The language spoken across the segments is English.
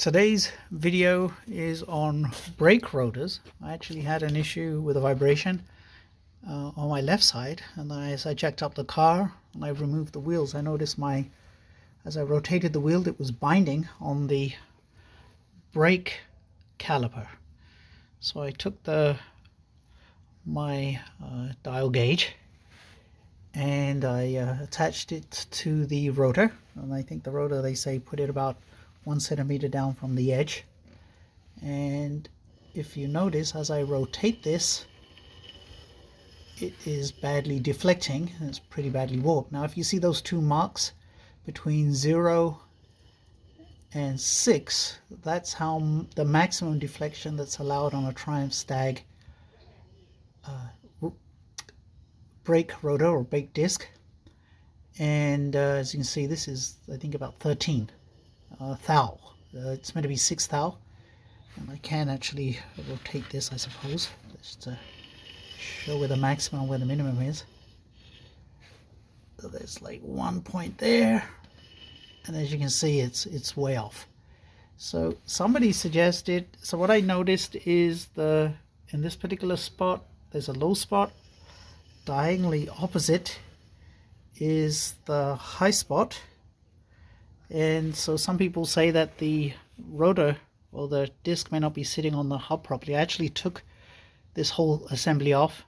Today's video is on brake rotors. I actually had an issue with a vibration on my left side, and as I jacked up the car and I removed the wheels, I noticed as I rotated the wheel, it was binding on the brake caliper. So I took my dial gauge and I attached it to the rotor, and I think the rotor, they say, put it about 1 centimeter down from the edge. And if you notice, as I rotate this, it is badly deflecting. It's pretty badly warped. Now if you see those two marks between 0 and 6, that's how the maximum deflection that's allowed on a Triumph Stag brake rotor or brake disc. And as you can see, this is, I think, about 13 thou. It's meant to be 6 thou, and I can actually rotate this, I suppose, just to show where the maximum and where the minimum is. So there's like 1 point there, and as you can see, it's way off. So somebody suggested, so what I noticed is in this particular spot, there's a low spot. Diagonally opposite is the high spot. And so some people say that the rotor or the disc may not be sitting on the hub properly. I actually took this whole assembly off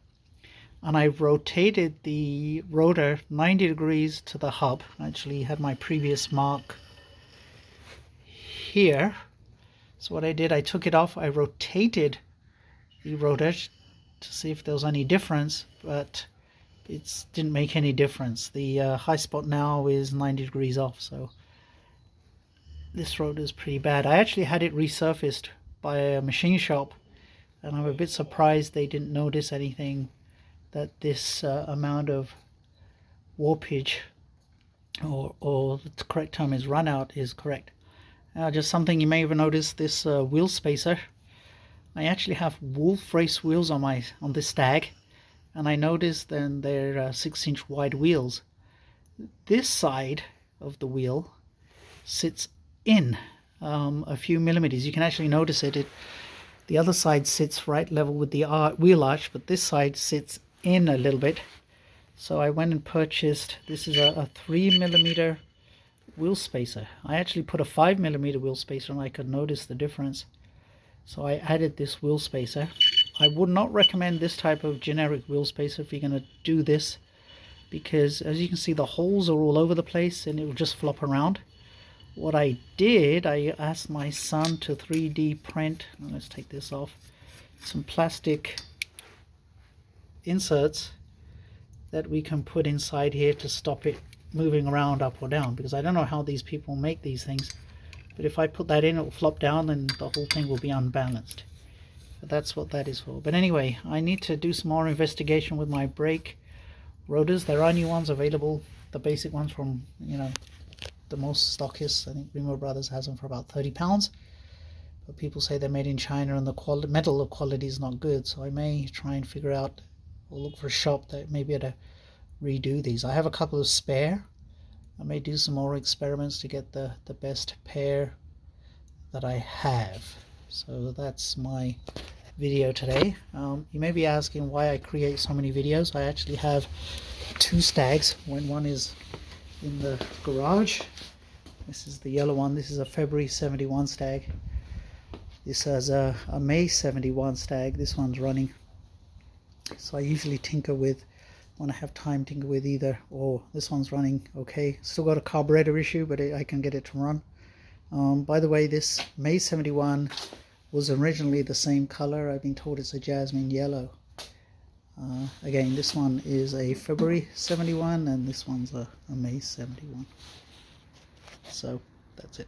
and I rotated the rotor 90 degrees to the hub. I actually had my previous mark here. So what I did, I took it off, I rotated the rotor to see if there was any difference, but it didn't make any difference. The high spot now is 90 degrees off, so this rotor is pretty bad. I actually had it resurfaced by a machine shop, and I'm a bit surprised they didn't notice anything, that this amount of warpage, or the correct term is run out, is correct. Just something you may have noticed, this wheel spacer. I actually have wolf race wheels on this Stag, and I noticed then they're 6-inch wide wheels. This side of the wheel sits in a few millimeters. You can actually notice it. The other side sits right level with the wheel arch, but this side sits in a little bit. So I went and purchased, this is a 3 millimeter wheel spacer. I actually put a 5 millimeter wheel spacer and I could notice the difference. So I added this wheel spacer. I would not recommend this type of generic wheel spacer if you're going to do this, because as you can see, the holes are all over the place and it will just flop around. What I did, I asked my son to 3D print, let's take this off, some plastic inserts that we can put inside here to stop it moving around up or down, because I don't know how these people make these things. But if I put that in, it will flop down and the whole thing will be unbalanced. But that's what that is for. But anyway, I need to do some more investigation with my brake rotors. There are new ones available, the basic ones from, the most stockists. I think Remo Brothers has them for about £30. But people say they're made in China and the metal quality is not good. So I may try and figure out, or look for a shop that may be able to redo these. I have a couple of spare. I may do some more experiments to get the best pair that I have. So that's my video today. You may be asking why I create so many videos. I actually have 2 Stags. One is in the garage. This is the yellow one. This is a February 71 Stag. This has a May 71 Stag. This one's running. So I usually tinker with, when I have time, tinker with either, or this one's running okay. Still got a carburetor issue, but I can get it to run. By the way, this May 71 was originally the same color. I've been told it's a jasmine yellow. Again, this one is a February 71 and this one's a May 71. So that's it.